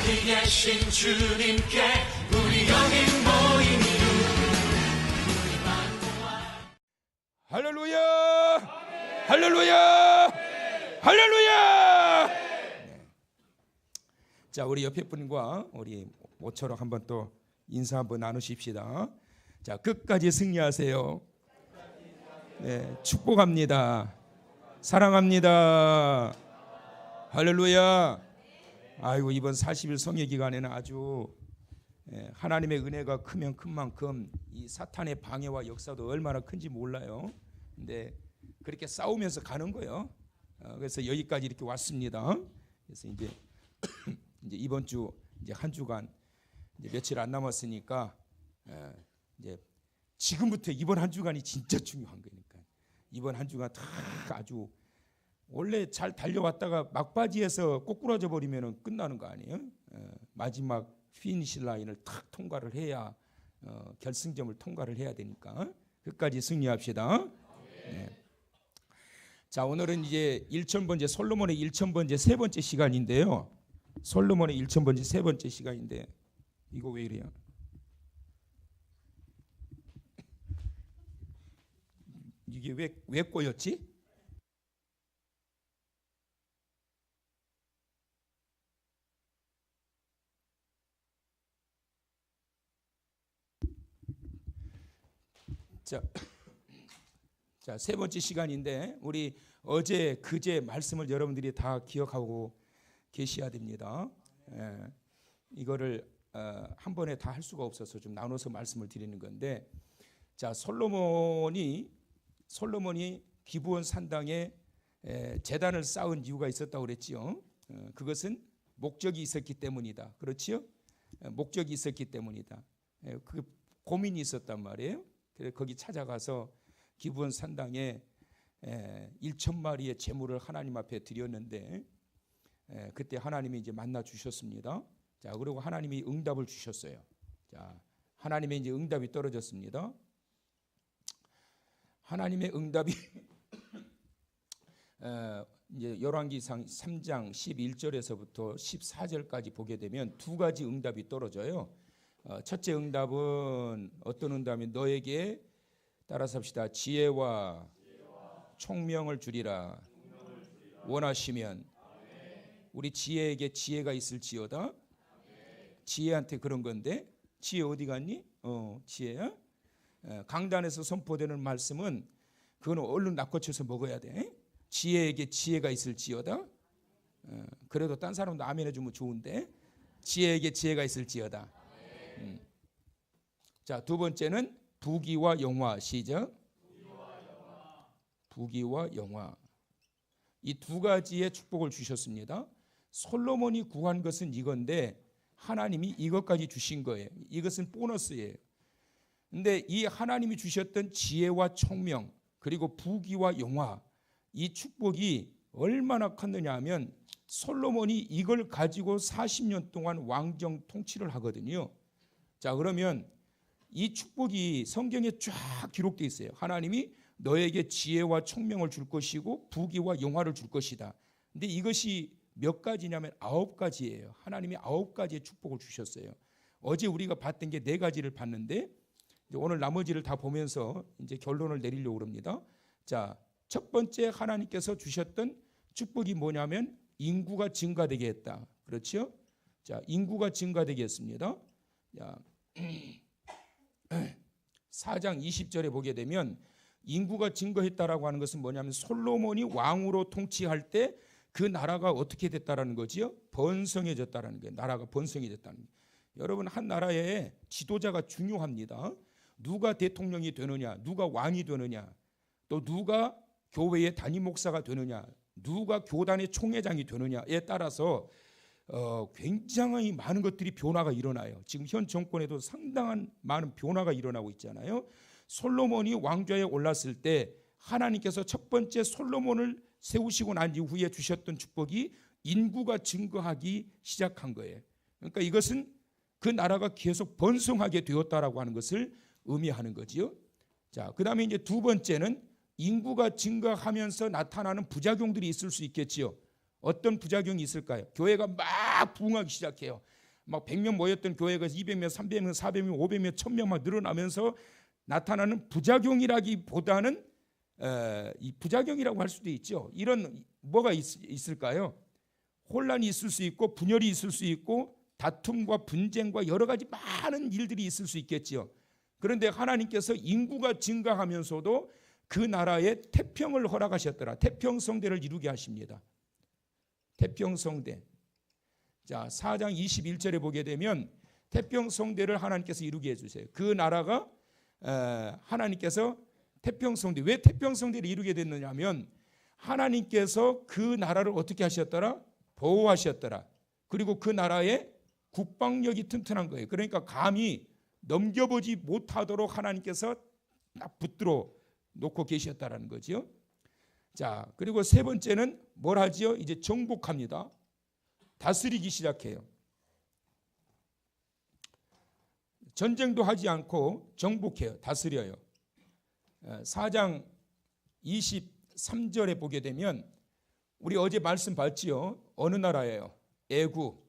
어디 계신 주님께 우리 여기 모인 할렐루야! 할렐루야! 할렐루야! 자, 우리 옆에 분과 우리 모처럼 한번 또 인사 한번 나누십시다. 자, 끝까지 승리하세요. 네, 축복합니다. 사랑합니다. 할렐루야. 아이고, 이번 40일 성회 기간에는 아주 하나님의 은혜가 크면 큰 만큼 이 사탄의 방해와 역사도 얼마나 큰지 몰라요. 근데 그렇게 싸우면서 가는 거예요. 그래서 여기까지 이렇게 왔습니다. 그래서 이제 이번 주 이제 한 주간 이제 며칠 안 남았으니까 이제 지금부터 이번 한 주간이 진짜 중요한 거니까 이번 한 주간 다 아주 원래 잘 달려왔다가 막바지에서 꼬꾸라져 버리면 끝나는 거 아니에요? 마지막 피니시 라인을 탁 통과를 해야 결승점을 통과를 해야 되니까 끝까지 승리합시다. 네. 자, 오늘은 이제 1000번째 솔로몬의 1000번째 세 번째 시간인데요. 솔로몬의 1000번째 세 번째 시간인데 이거 왜 이래요? 이게 왜 꼬였지? 자, 세 번째 시간인데 우리 어제 그제 말씀을 여러분들이 다 기억하고 계셔야 됩니다. 이거를 한 번에 다 할 수가 없어서 좀 나눠서 말씀을 드리는 건데, 자, 솔로몬이 기브온 산당에 제단을 쌓은 이유가 있었다고 그랬지요. 그것은 목적이 있었기 때문이다. 그렇지요? 목적이 있었기 때문이다. 그 고민이 있었단 말이에요. 그래서 거기 찾아가서 기브온 산당에 1,000마리의 제물을 하나님 앞에 드렸는데 그때 하나님이 이제 만나 주셨습니다. 자, 그리고 하나님이 응답을 주셨어요. 자, 하나님의 이제 응답이 떨어졌습니다. 하나님의 응답이 이제 열왕기상 3장 11절에서부터 14절까지 보게 되면 두 가지 응답이 떨어져요. 첫째 응답은 어떤 응답이 너에게 따라서 합시다. 지혜와 총명을 주리라. 원하시면 우리 지혜에게 지혜가 있을지어다. 지혜한테 그런 건데 지혜 어디 갔니? 지혜야? 강단에서 선포되는 말씀은 그거는 얼른 낚아쳐서 먹어야 돼. 지혜에게 지혜가 있을지어다. 그래도 딴 사람도 아멘 해주면 좋은데 지혜에게 지혜가 있을지어다. 자, 두 번째는 부귀와 영화. 시작. 부귀와 영화. 이 두 가지의 축복을 주셨습니다. 솔로몬이 구한 것은 이건데 하나님이 이것까지 주신 거예요. 이것은 보너스예요. 근데 이 하나님이 주셨던 지혜와 총명 그리고 부귀와 영화, 이 축복이 얼마나 컸느냐 하면 솔로몬이 이걸 가지고 40년 동안 왕정 통치를 하거든요. 자, 그러면 이 축복이 성경에 쫙 기록되어 있어요. 하나님이 너에게 지혜와 총명을 줄 것이고 부귀와 영화를 줄 것이다. 근데 이것이 몇 가지냐면 9가지예요. 하나님이 9가지의 축복을 주셨어요. 어제 우리가 봤던 게 4가지를 봤는데 오늘 나머지를 다 보면서 이제 결론을 내리려고 합니다. 자, 첫 번째 하나님께서 주셨던 축복이 뭐냐면 인구가 증가되게 했다. 그렇죠? 자, 인구가 증가되게 했습니다. 자, 4장 20절에 보게 되면 인구가 증거했다라고 하는 것은 뭐냐면 솔로몬이 왕으로 통치할 때 그 나라가 어떻게 됐다라는 거지요? 번성해졌다라는 거예요. 나라가 번성해졌다는 거예요. 여러분, 한 나라에 지도자가 중요합니다. 누가 대통령이 되느냐, 누가 왕이 되느냐, 또 누가 교회의 담임 목사가 되느냐, 누가 교단의 총회장이 되느냐에 따라서 굉장히 많은 것들이 변화가 일어나요. 지금 현 정권에도 상당한 많은 변화가 일어나고 있잖아요. 솔로몬이 왕좌에 올랐을 때 하나님께서 첫 번째 솔로몬을 세우시고 난 이후에 주셨던 축복이 인구가 증가하기 시작한 거예요. 그러니까 이것은 그 나라가 계속 번성하게 되었다라고 하는 것을 의미하는 거지요. 자, 그다음에 이제 두 번째는 인구가 증가하면서 나타나는 부작용들이 있을 수 있겠지요. 어떤 부작용이 있을까요? 교회가 막 부흥하기 시작해요. 막 100명 모였던 교회가 200명, 300명, 400명, 500명, 1000명 막 늘어나면서 나타나는 부작용이라기보다는 이 부작용이라고 할 수도 있죠. 이런 뭐가 있을까요? 혼란이 있을 수 있고 분열이 있을 수 있고 다툼과 분쟁과 여러 가지 많은 일들이 있을 수 있겠지요. 그런데 하나님께서 인구가 증가하면서도 그 나라에 태평을 허락하셨더라. 태평성대를 이루게 하십니다. 태평성대. 자, 4장 21절에 보게 되면 태평성대를 하나님께서 이루게 해주세요. 그 나라가 하나님께서 태평성대, 왜 태평성대를 이루게 됐느냐 하면 하나님께서 그 나라를 어떻게 하셨더라? 보호하셨더라. 그리고 그 나라의 국방력이 튼튼한 거예요. 그러니까 감히 넘겨보지 못하도록 하나님께서 딱 붙들어 놓고 계셨다라는 거죠. 자, 그리고 세 번째는 뭘 하지요? 이제 정복합니다. 다스리기 시작해요. 전쟁도 하지 않고 정복해요. 다스려요. 4장 23절에 보게 되면 우리 어제 말씀 봤지요. 어느 나라예요? 애굽,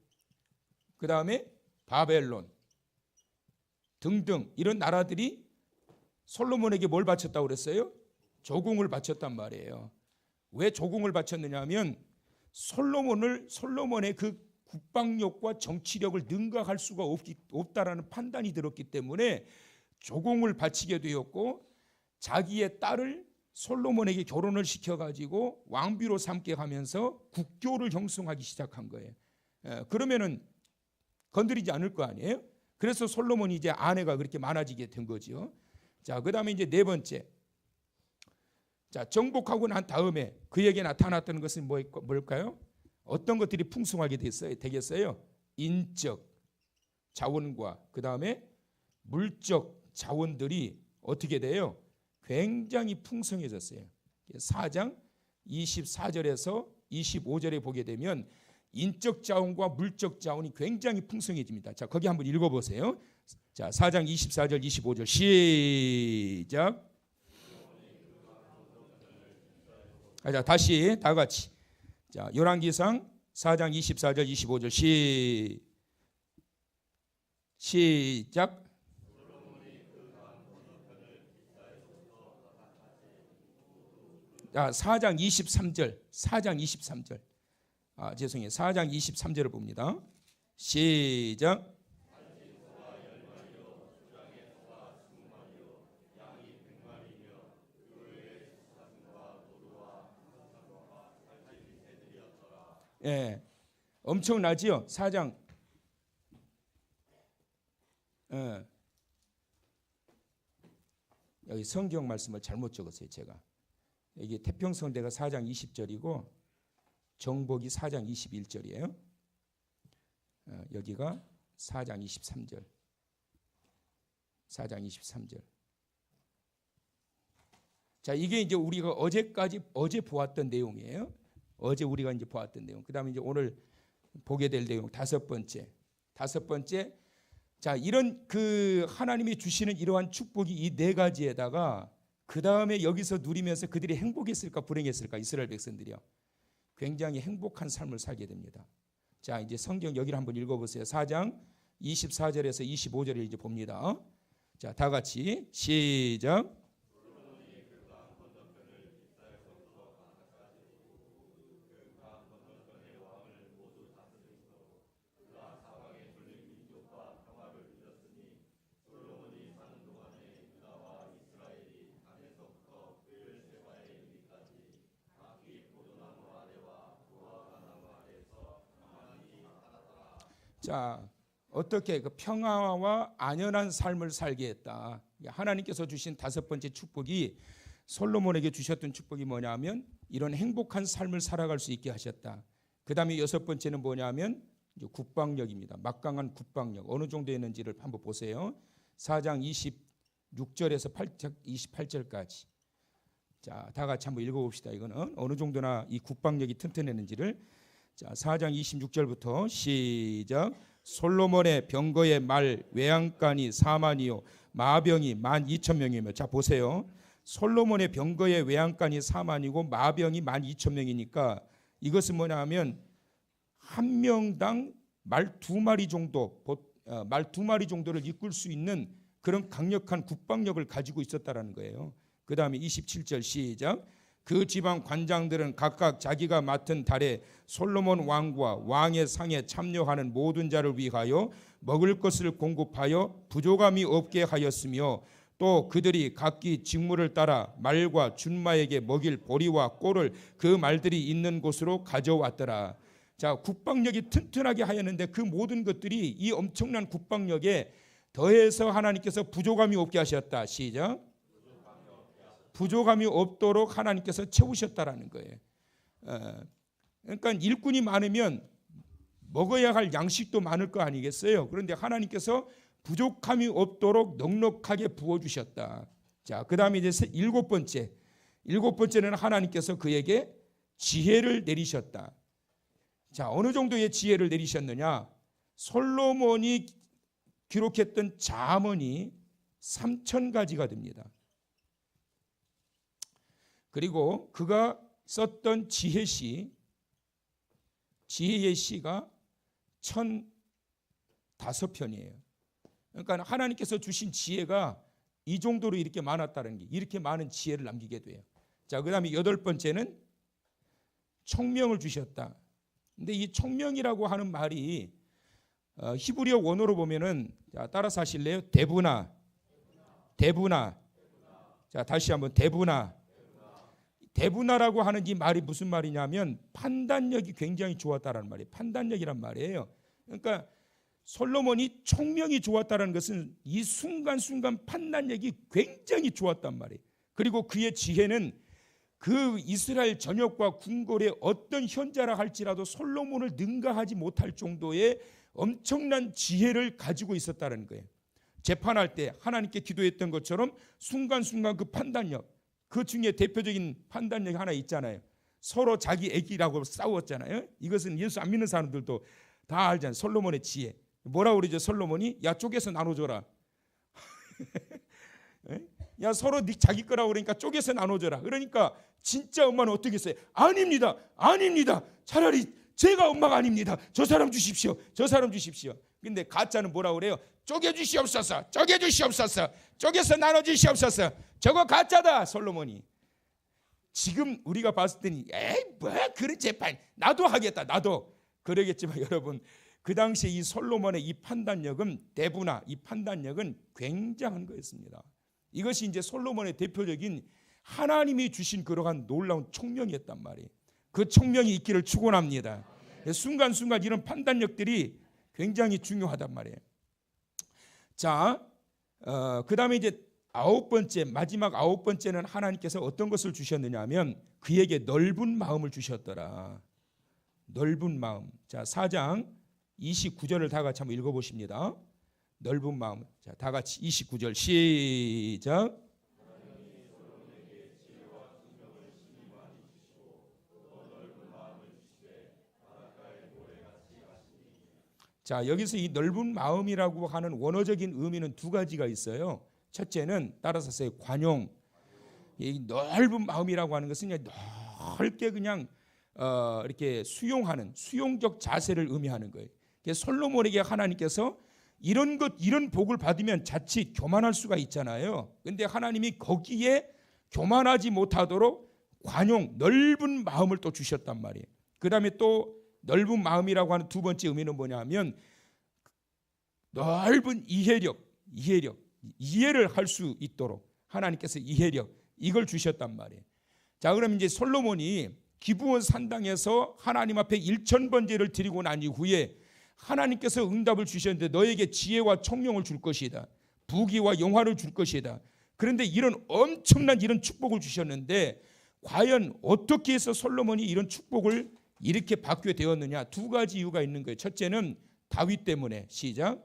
그 다음에 바벨론 등등 이런 나라들이 솔로몬에게 뭘 바쳤다고 그랬어요? 조공을 바쳤단 말이에요. 왜 조공을 바쳤느냐 하면 솔로몬의 그 국방력과 정치력을 능가할 수가 없다라는 판단이 들었기 때문에 조공을 바치게 되었고 자기의 딸을 솔로몬에게 결혼을 시켜가지고 왕비로 삼게 하면서 국교를 형성하기 시작한 거예요. 그러면은 건드리지 않을 거 아니에요? 그래서 솔로몬이 이제 아내가 그렇게 많아지게 된 거죠. 자, 그 다음에 이제 네 번째. 자, 정복하고 난 다음에 그에게 나타났던 것은 뭘까요? 어떤 것들이 풍성하게 되겠어요? 인적 자원과 그 다음에 물적 자원들이 어떻게 돼요? 굉장히 풍성해졌어요. 4장 24절에서 25절에 보게 되면 인적 자원과 물적 자원이 굉장히 풍성해집니다. 자, 거기 한번 읽어보세요. 자, 4장 24절 25절 시작. 자, 다시 다 같이. 자, 열왕기상 4장 24절 25절 시작. 자, 4장 23절. 죄송해요. 4장 23절을 봅니다. 시작. 예, 엄청나지요. 4장. 여기 성경 말씀을 잘못 적었어요. 제가 이게 태평성대가 4장 20절이고 정복이 4장 21절이에요. 여기가 4장 23절. 4장 23절. 자, 이게 이제 우리가 어제 보았던 내용이에요. 어제 우리가 이제 보았던 내용. 그다음에 이제 오늘 보게 될 내용 다섯 번째. 자, 이런 그 하나님이 주시는 이러한 축복이 이 네 가지에다가 그 다음에 여기서 누리면서 그들이 행복했을까 불행했을까? 이스라엘 백성들이요. 굉장히 행복한 삶을 살게 됩니다. 자, 이제 성경 여기를 한번 읽어보세요. 4장 24절에서 25절을 이제 봅니다. 자, 다 같이 시작. 자, 어떻게 그 평화와 안연한 삶을 살게 했다. 하나님께서 주신 다섯 번째 축복이 솔로몬에게 주셨던 축복이 뭐냐면 이런 행복한 삶을 살아갈 수 있게 하셨다. 그 다음에 여섯 번째는 뭐냐면 이제 국방력입니다. 막강한 국방력 어느 정도 있는지를 한번 보세요. 4장 26절에서 28절까지. 자, 다 같이 한번 읽어봅시다. 이거는 어느 정도나 이 국방력이 튼튼했는지를. 자, 4장 26절부터 시작. 솔로몬의 병거의 말 외양간이 4만이요 마병이 12,000명이며. 자, 보세요. 솔로몬의 병거의 외양간이 4만이고 마병이 12,000명이니까 이것은 뭐냐 하면 한 명당 말 2마리 정도를 이끌 수 있는 그런 강력한 국방력을 가지고 있었다라는 거예요. 그 다음에 27절 시작. 그 지방 관장들은 각각 자기가 맡은 달에 솔로몬 왕과 왕의 상에 참여하는 모든 자를 위하여 먹을 것을 공급하여 부족함이 없게 하였으며 또 그들이 각기 직무를 따라 말과 준마에게 먹일 보리와 꼴을 그 말들이 있는 곳으로 가져왔더라. 자, 국방력이 튼튼하게 하였는데 그 모든 것들이 이 엄청난 국방력에 더해서 하나님께서 부족함이 없게 하셨다. 시작. 부족함이 없도록 하나님께서 채우셨다라는 거예요. 그러니까 일꾼이 많으면 먹어야 할 양식도 많을 거 아니겠어요? 그런데 하나님께서 부족함이 없도록 넉넉하게 부어주셨다. 자, 그 다음에 이제 일곱 번째는 하나님께서 그에게 지혜를 내리셨다. 자, 어느 정도의 지혜를 내리셨느냐? 솔로몬이 기록했던 잠언이 3,000가지가 됩니다. 그리고 그가 썼던 지혜의 시가 1,005편이에요. 그러니까 하나님께서 주신 지혜가 이 정도로 이렇게 많았다는 게, 이렇게 많은 지혜를 남기게 돼요. 자, 그 다음에 8번째는 청명을 주셨다. 근데 이 청명이라고 하는 말이 히브리어 원어로 보면은, 자, 따라서 하실래요? 대부나. 자, 다시 한번 대부나라고 하는 이 말이 무슨 말이냐면 판단력이 굉장히 좋았다라는 말이에요. 판단력이란 말이에요. 그러니까 솔로몬이 총명이 좋았다는 것은 이 순간순간 판단력이 굉장히 좋았단 말이에요. 그리고 그의 지혜는 그 이스라엘 전역과 궁궐의 어떤 현자라 할지라도 솔로몬을 능가하지 못할 정도의 엄청난 지혜를 가지고 있었다는 거예요. 재판할 때 하나님께 기도했던 것처럼 순간순간 그 판단력, 그 중에 대표적인 판단력이 하나 있잖아요. 서로 자기 애기라고 싸웠잖아요. 이것은 예수 안 믿는 사람들도 다 알잖아요. 솔로몬의 지혜. 뭐라고 그러죠? 솔로몬이 야 쪼개서 나눠줘라. 야 서로 네 자기 거라고 그러니까 쪼개서 나눠줘라. 그러니까 진짜 엄마는 어떻게 했어요? 아닙니다. 차라리 제가 엄마가 아닙니다. 저 사람 주십시오. 근데 가짜는 뭐라고 그래요? 쪼개주시옵소서. 쪼개서 나눠주시옵소서. 저거 가짜다. 솔로몬이. 지금 우리가 봤을 때는 에이 뭐 그런 재판 나도 하겠다. 나도 그러겠지만 여러분 그 당시에 이 솔로몬의 이 판단력은 이 판단력은 굉장한 거였습니다. 이것이 이제 솔로몬의 대표적인 하나님이 주신 그러한 놀라운 총명이었단 말이에요. 그 총명이 있기를 축원합니다. 순간순간 이런 판단력들이 굉장히 중요하단 말이에요. 자, 그 다음에 이제 마지막 아홉 번째는 하나님께서 어떤 것을 주셨느냐 하면 그에게 넓은 마음을 주셨더라. 넓은 마음. 자, 4장 29절을 다 같이 한번 읽어보십니다. 넓은 마음. 자, 다 같이 29절 시작. 자, 여기서 이 넓은 마음이라고 하는 원어적인 의미는 두 가지가 있어요. 첫째는 따라서 써요. 관용. 이 넓은 마음이라고 하는 것은 그냥 넓게 그냥 이렇게 수용하는 수용적 자세를 의미하는 거예요. 솔로몬에게 하나님께서 이런 복을 받으면 자칫 교만할 수가 있잖아요. 근데 하나님이 거기에 교만하지 못하도록 관용, 넓은 마음을 또 주셨단 말이에요. 그 다음에 또 넓은 마음이라고 하는 두 번째 의미는 뭐냐면 넓은 이해를 할 수 있도록 하나님께서 이해력 이걸 주셨단 말이에요. 자, 그럼 이제 솔로몬이 기브온 산당에서 하나님 앞에 1,000번제를 드리고 난 이후에 하나님께서 응답을 주셨는데 너에게 지혜와 총명을 줄 것이다. 부귀와 영화를 줄 것이다. 그런데 이런 엄청난 이런 축복을 주셨는데 과연 어떻게 해서 솔로몬이 이런 축복을 이렇게 받게 되었느냐? 두 가지 이유가 있는 거예요. 첫째는 다윗 때문에. 시작.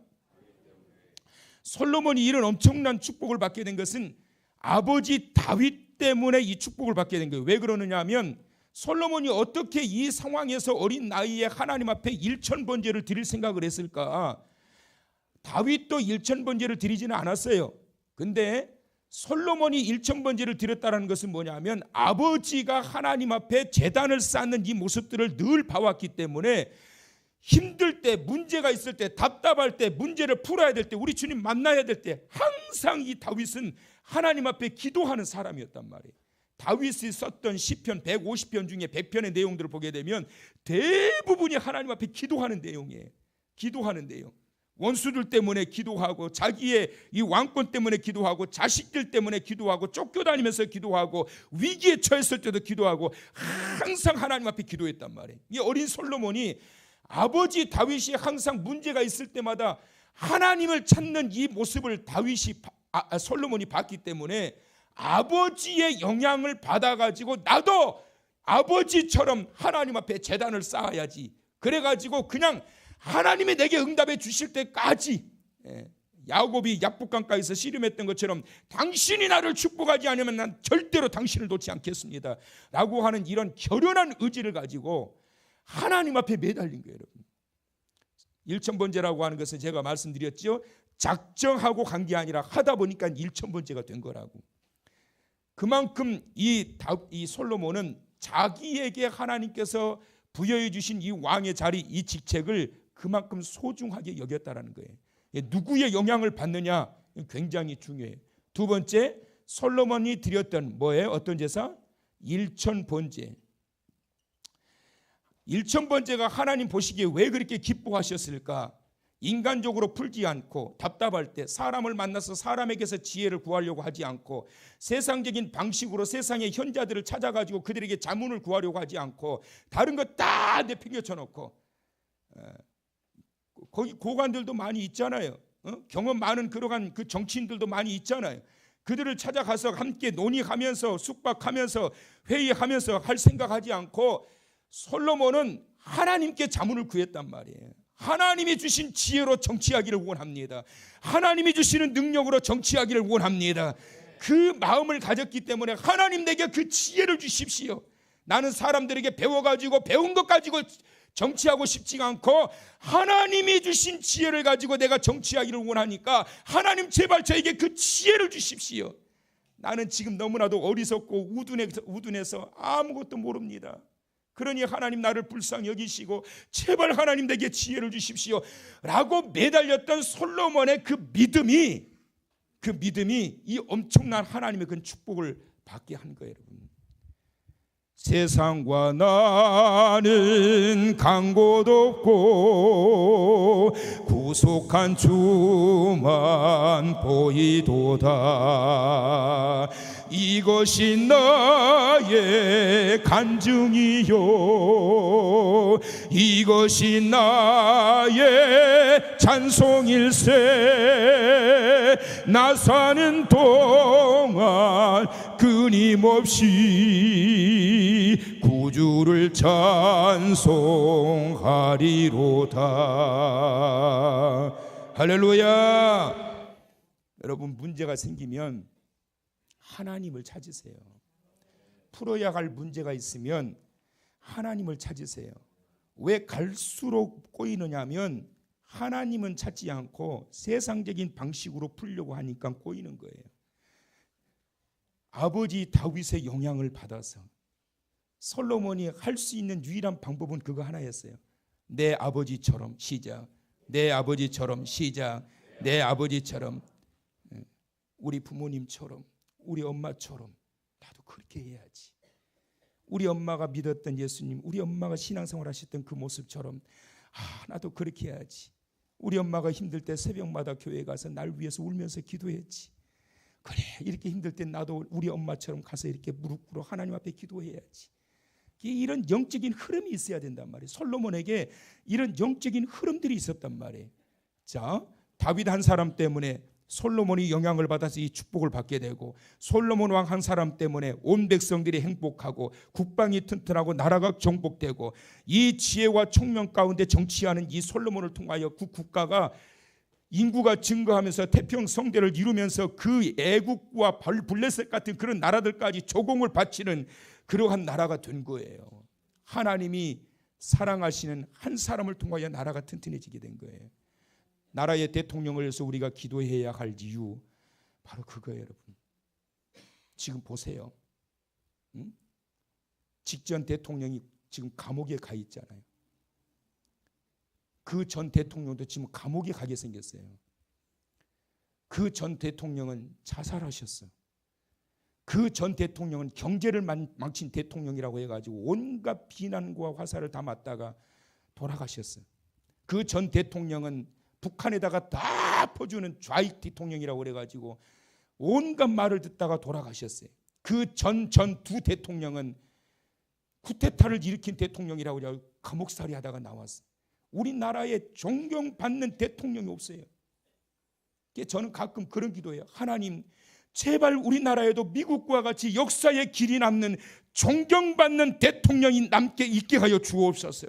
솔로몬이 이런 엄청난 축복을 받게 된 것은 아버지 다윗 때문에 이 축복을 받게 된 거예요. 왜 그러느냐 하면 솔로몬이 어떻게 이 상황에서 어린 나이에 하나님 앞에 1,000번제를 드릴 생각을 했을까? 다윗도 1,000번제를 드리지는 않았어요. 근데 솔로몬이 1,000번제를 드렸다는 것은 뭐냐면 아버지가 하나님 앞에 제단을 쌓는 이 모습들을 늘 봐왔기 때문에 힘들 때, 문제가 있을 때, 답답할 때, 문제를 풀어야 될 때, 우리 주님 만나야 될 때 항상 이 다윗은 하나님 앞에 기도하는 사람이었단 말이에요. 다윗이 썼던 시편 150편 중에 100편의 내용들을 보게 되면 대부분이 하나님 앞에 기도하는 내용이에요. 기도하는 내용. 원수들 때문에 기도하고, 자기의 이 왕권 때문에 기도하고, 자식들 때문에 기도하고, 쫓겨다니면서 기도하고, 위기에 처했을 때도 기도하고, 항상 하나님 앞에 기도했단 말이에요. 이 어린 솔로몬이, 아버지 다윗이 항상 문제가 있을 때마다 하나님을 찾는 이 모습을 솔로몬이 봤기 때문에 아버지의 영향을 받아가지고 나도 아버지처럼 하나님 앞에 제단을 쌓아야지, 그래가지고 그냥 하나님이 내게 응답해 주실 때까지, 야곱이 약복강가에서 씨름했던 것처럼 당신이 나를 축복하지 않으면 난 절대로 당신을 놓지 않겠습니다 라고 하는 이런 결연한 의지를 가지고 하나님 앞에 매달린 거예요. 여러분, 일천번제라고 하는 것은 제가 말씀드렸죠, 작정하고 간 게 아니라 하다 보니까 일천번제가 된 거라고. 그만큼 이 솔로몬은 자기에게 하나님께서 부여해 주신 이 왕의 자리, 이 직책을 그만큼 소중하게 여겼다라는 거예요. 누구의 영향을 받느냐 굉장히 중요해요. 두 번째, 솔로몬이 드렸던 뭐예요? 어떤 제사? 일천번제. 일천번제가 하나님 보시기에 왜 그렇게 기뻐하셨을까? 인간적으로 풀지 않고, 답답할 때 사람을 만나서 사람에게서 지혜를 구하려고 하지 않고, 세상적인 방식으로 세상의 현자들을 찾아가지고 그들에게 자문을 구하려고 하지 않고, 다른 거 다 내팽개쳐 놓고, 거기 고관들도 많이 있잖아요. 경험 많은 그러한 그 정치인들도 많이 있잖아요. 그들을 찾아가서 함께 논의하면서, 숙박하면서, 회의하면서 할 생각하지 않고, 솔로몬은 하나님께 자문을 구했단 말이에요. 하나님이 주신 지혜로 정치하기를 원합니다. 하나님이 주시는 능력으로 정치하기를 원합니다. 그 마음을 가졌기 때문에 하나님 내게 그 지혜를 주십시오. 나는 사람들에게 배워가지고 배운 것 가지고 정치하고 싶지가 않고, 하나님이 주신 지혜를 가지고 내가 정치하기를 원하니까 하나님 제발 저에게 그 지혜를 주십시오. 나는 지금 너무나도 어리석고 우둔해서 아무것도 모릅니다. 그러니 하나님 나를 불쌍히 여기시고 제발 하나님 내게 지혜를 주십시오 라고 매달렸던 솔로몬의 그 믿음이 이 엄청난 하나님의 그 축복을 받게 한 거예요. 여러분, 세상과 나는 간 곳 없고 구속한 주만 보이도다. 이것이 나의 간증이요, 이것이 나의 찬송일세. 나 사는 동안 끊임없이 구주를 찬송하리로다. 할렐루야. 여러분, 문제가 생기면 하나님을 찾으세요. 풀어야 할 문제가 있으면 하나님을 찾으세요. 왜 갈수록 꼬이느냐 하면 하나님은 찾지 않고 세상적인 방식으로 풀려고 하니까 꼬이는 거예요. 아버지 다윗의 영향을 받아서 솔로몬이 할 수 있는 유일한 방법은 그거 하나였어요. 내 아버지처럼 시작, 내 아버지처럼 시작, 내 아버지처럼, 우리 부모님처럼, 우리 엄마처럼 나도 그렇게 해야지. 우리 엄마가 믿었던 예수님, 우리 엄마가 신앙생활 하셨던 그 모습처럼 나도 그렇게 해야지. 우리 엄마가 힘들 때 새벽마다 교회에 가서 날 위해서 울면서 기도했지. 그래, 이렇게 힘들 때 나도 우리 엄마처럼 가서 이렇게 무릎 꿇어 하나님 앞에 기도해야지. 이런 영적인 흐름이 있어야 된단 말이에요. 솔로몬에게 이런 영적인 흐름들이 있었단 말이에요. 자, 다윗 한 사람 때문에 솔로몬이 영향을 받아서 이 축복을 받게 되고, 솔로몬 왕 한 사람 때문에 온 백성들이 행복하고 국방이 튼튼하고 나라가 정복되고, 이 지혜와 총명 가운데 정치하는 이 솔로몬을 통하여 그 국가가 인구가 증가하면서 태평 성대를 이루면서 그 애국과 블레셋 같은 그런 나라들까지 조공을 바치는 그러한 나라가 된 거예요. 하나님이 사랑하시는 한 사람을 통하여 나라가 튼튼해지게 된 거예요. 나라의 대통령을 위해서 우리가 기도해야 할 이유 바로 그거예요. 여러분, 지금 보세요. 직전 대통령이 지금 감옥에 가 있잖아요. 그 전 대통령도 지금 감옥에 가게 생겼어요. 그 전 대통령은 자살하셨어. 그 전 대통령은 경제를 망친 대통령이라고 해가지고 온갖 비난과 화살을 다 맞다가 돌아가셨어요. 그 전 대통령은 북한에다가 다 퍼주는 좌익 대통령이라고 그래가지고 온갖 말을 듣다가 돌아가셨어요. 그 전 두 대통령은 쿠데타를 일으킨 대통령이라고 해가지고 감옥살이 하다가 나왔어요. 우리나라에 존경받는 대통령이 없어요. 저는 가끔 그런 기도해요. 하나님, 제발 우리나라에도 미국과 같이 역사의 길이 남는 존경받는 대통령이 남게 있게 하여 주옵소서.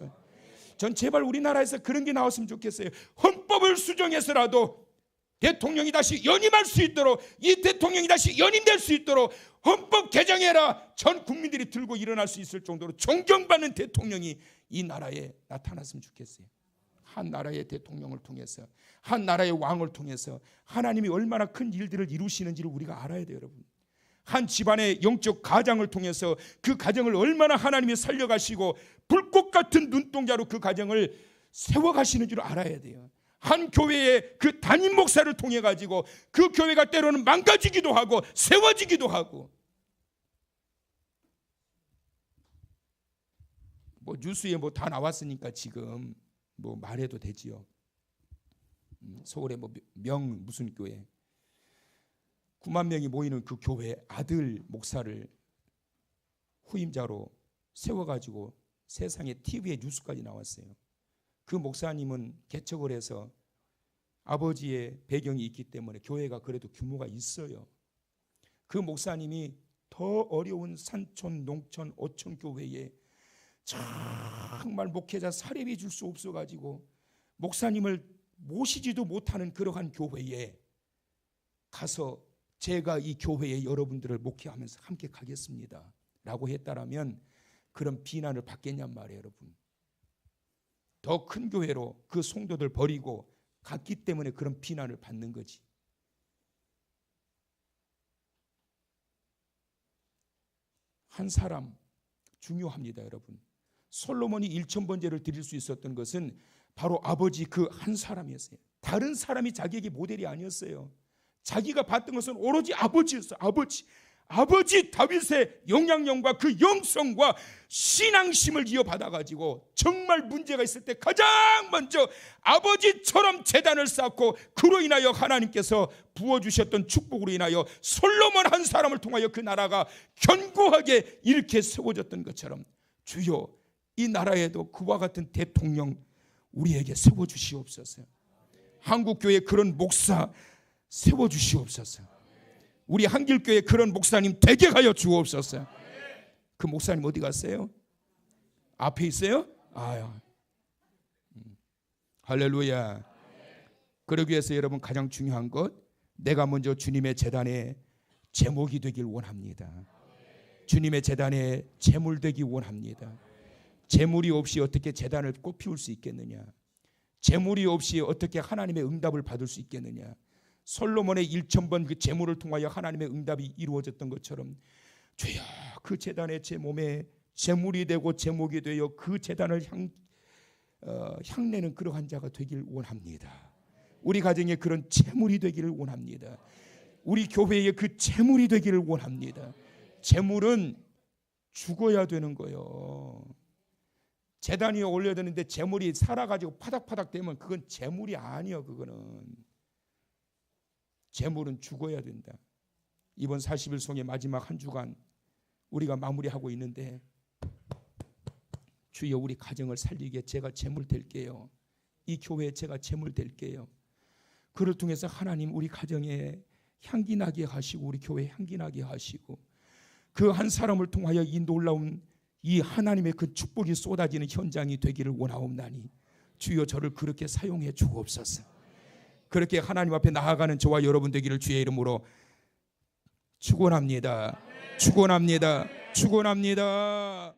전 제발 우리나라에서 그런 게 나왔으면 좋겠어요. 헌법을 수정해서라도 대통령이 다시 연임할 수 있도록, 이 대통령이 다시 연임될 수 있도록 헌법 개정해라. 전 국민들이 들고 일어날 수 있을 정도로 존경받는 대통령이 이 나라에 나타났으면 좋겠어요. 한 나라의 대통령을 통해서, 한 나라의 왕을 통해서 하나님이 얼마나 큰 일들을 이루시는지를 우리가 알아야 돼요, 여러분. 한 집안의 영적 가장을 통해서 그 가정을 얼마나 하나님이 살려가시고 불꽃 같은 눈동자로 그 가정을 세워가시는 줄 알아야 돼요. 한 교회의 그 담임 목사를 통해 가지고 그 교회가 때로는 망가지기도 하고 세워지기도 하고, 뭐 뉴스에 뭐 다 나왔으니까 지금 뭐 말해도 되지요. 서울에 뭐 무슨 교회 9만 명이 모이는 그 교회 아들 목사를 후임자로 세워가지고 세상에 TV에 뉴스까지 나왔어요. 그 목사님은 개척을 해서 아버지의 배경이 있기 때문에 교회가 그래도 규모가 있어요. 그 목사님이 더 어려운 산촌, 농촌, 어촌 교회에 정말 목회자 사례비 줄 수 없어가지고 목사님을 모시지도 못하는 그러한 교회에 가서 제가 이 교회에 여러분들을 목회하면서 함께 가겠습니다 라고 했다라면 그런 비난을 받겠냔 말이에요, 여러분. 더 큰 교회로 그 성도들 버리고 갔기 때문에 그런 비난을 받는 거지. 한 사람 중요합니다, 여러분. 솔로몬이 1000번제를 드릴 수 있었던 것은 바로 아버지 그 한 사람이었어요. 다른 사람이 자기에게 모델이 아니었어요. 자기가 봤던 것은 오로지 아버지였어요. 아버지 다윗의 영향력과 그 영성과 신앙심을 이어받아가지고 정말 문제가 있을 때 가장 먼저 아버지처럼 제단을 쌓고 그로 인하여 하나님께서 부어주셨던 축복으로 인하여 솔로몬 한 사람을 통하여 그 나라가 견고하게 이렇게 세워졌던 것처럼 주여 이 나라에도 그와 같은 대통령 우리에게 세워주시옵소서. 한국교회 그런 목사 세워주시옵소서. 우리 한길교회 그런 목사님 되게 하여 주옵소서. 그 목사님 어디 갔어요? 앞에 있어요? 아유, 할렐루야. 그러기 위해서 여러분 가장 중요한 것, 내가 먼저 주님의 제단에 제목이 되길 원합니다. 주님의 제단에 제물 되기 원합니다. 제물이 없이 어떻게 제단을 꽃피울 수 있겠느냐? 제물이 없이 어떻게 하나님의 응답을 받을 수 있겠느냐? 솔로몬의 1000번 그 제물을 통하여 하나님의 응답이 이루어졌던 것처럼 주여 그 제단에 제 몸에 제물이 되고 제목이 되어 그 제단을 향내는 그러한 자가 되길 원합니다. 우리 가정에 그런 제물이 되기를 원합니다. 우리 교회에 그 제물이 되기를 원합니다. 제물은 죽어야 되는 거예요. 제단 위에 올려야 되는데 제물이 살아가지고 파닥파닥 되면 그건 제물이 아니에요. 그거는 제물은 죽어야 된다. 이번 40일 송의 마지막 한 주간 우리가 마무리하고 있는데 주여 우리 가정을 살리기에 제가 제물 될게요. 이 교회에 제가 제물 될게요. 그를 통해서 하나님 우리 가정에 향기 나게 하시고 우리 교회에 향기 나게 하시고 그 한 사람을 통하여 이 놀라운 이 하나님의 그 축복이 쏟아지는 현장이 되기를 원하옵나니 주여 저를 그렇게 사용해 주옵소서. 그렇게 하나님 앞에 나아가는 저와 여러분 되기를 주의 이름으로 축원합니다. 축원합니다. 축원합니다.